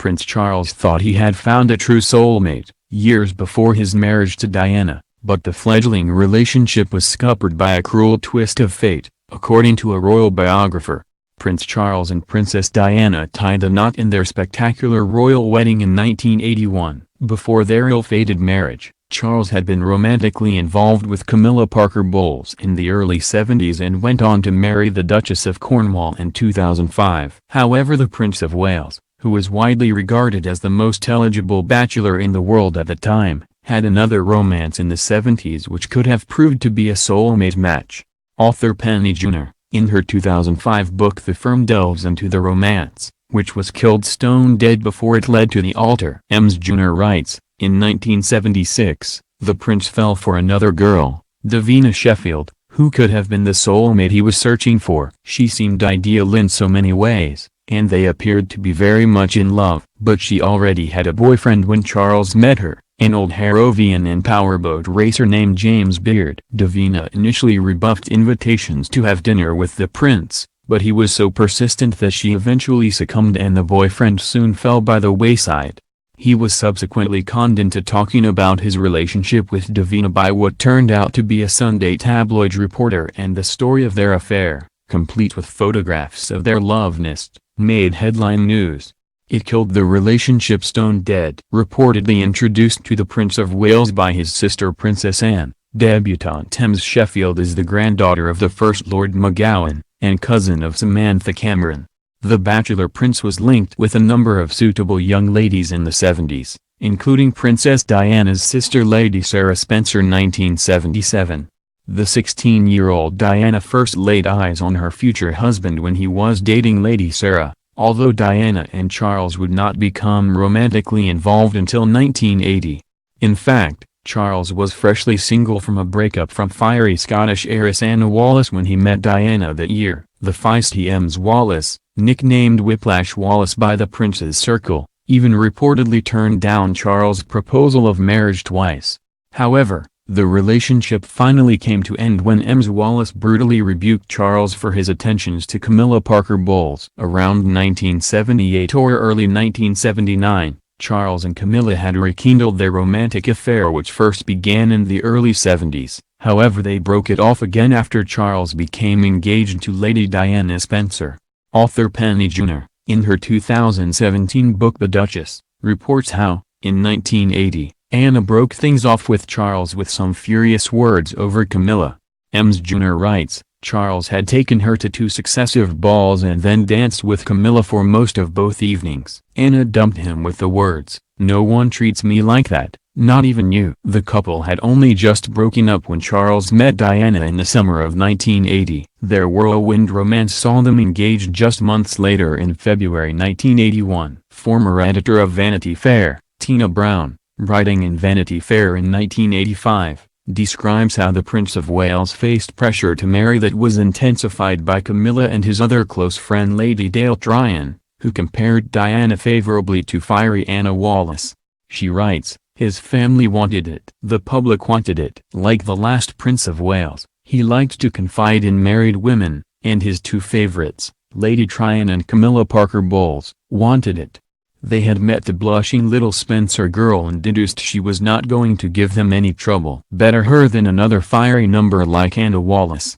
Prince Charles thought he had found a true soulmate, years before his marriage to Diana, but the fledgling relationship was scuppered by a cruel twist of fate, according to a royal biographer. Prince Charles and Princess Diana tied the knot in their spectacular royal wedding in 1981. Before their ill-fated marriage, Charles had been romantically involved with Camilla Parker Bowles in the early 70s and went on to marry the Duchess of Cornwall in 2005. However, the Prince of Wales, who was widely regarded as the most eligible bachelor in the world at the time, had another romance in the 70s which could have proved to be a soulmate match. Author Penny Junor, in her 2005 book The Firm, delves into the romance, which was killed stone dead before it led to the altar. Junor writes, in 1976, the prince fell for another girl, Davina Sheffield, who could have been the soulmate he was searching for. She seemed ideal in so many ways, and they appeared to be very much in love. But she already had a boyfriend when Charles met her, an old Harrovian and powerboat racer named James Beard. Davina initially rebuffed invitations to have dinner with the prince, but he was so persistent that she eventually succumbed and the boyfriend soon fell by the wayside. He was subsequently conned into talking about his relationship with Davina by what turned out to be a Sunday tabloid reporter, and the story of their affair, complete with photographs of their love nest, made headline news. It killed the relationship stone dead. Reportedly introduced to the Prince of Wales by his sister Princess Anne, debutante Sheffield is the granddaughter of the First Lord McGowan, and cousin of Samantha Cameron. The bachelor prince was linked with a number of suitable young ladies in the 70s, including Princess Diana's sister Lady Sarah Spencer 1977. The 16-year-old Diana first laid eyes on her future husband when he was dating Lady Sarah, although Diana and Charles would not become romantically involved until 1980. In fact, Charles was freshly single from a breakup from fiery Scottish heiress Anna Wallis when he met Diana that year. The feisty Wallis, nicknamed Whiplash Wallis by the prince's circle, even reportedly turned down Charles' proposal of marriage twice. However, the relationship finally came to end when Wallis brutally rebuked Charles for his attentions to Camilla Parker Bowles. Around 1978 or early 1979, Charles and Camilla had rekindled their romantic affair, which first began in the early 70s. However, they broke it off again after Charles became engaged to Lady Diana Spencer. Author Penny Junor, in her 2017 book The Duchess, reports how, in 1980, Anna broke things off with Charles with some furious words over Camilla. Junor writes, Charles had taken her to 2 successive balls and then danced with Camilla for most of both evenings. Anna dumped him with the words, "No one treats me like that, not even you." The couple had only just broken up when Charles met Diana in the summer of 1980. Their whirlwind romance saw them engaged just months later in February 1981. Former editor of Vanity Fair, Tina Brown, writing in Vanity Fair in 1985, describes how the Prince of Wales faced pressure to marry that was intensified by Camilla and his other close friend Lady Dale Tryon, who compared Diana favorably to fiery Anna Wallis. She writes, "His family wanted it. The public wanted it." Like the last Prince of Wales, he liked to confide in married women, and his 2 favorites, Lady Tryon and Camilla Parker Bowles, wanted it. They had met the blushing little Spencer girl and deduced she was not going to give them any trouble. Better her than another fiery number like Anna Wallis.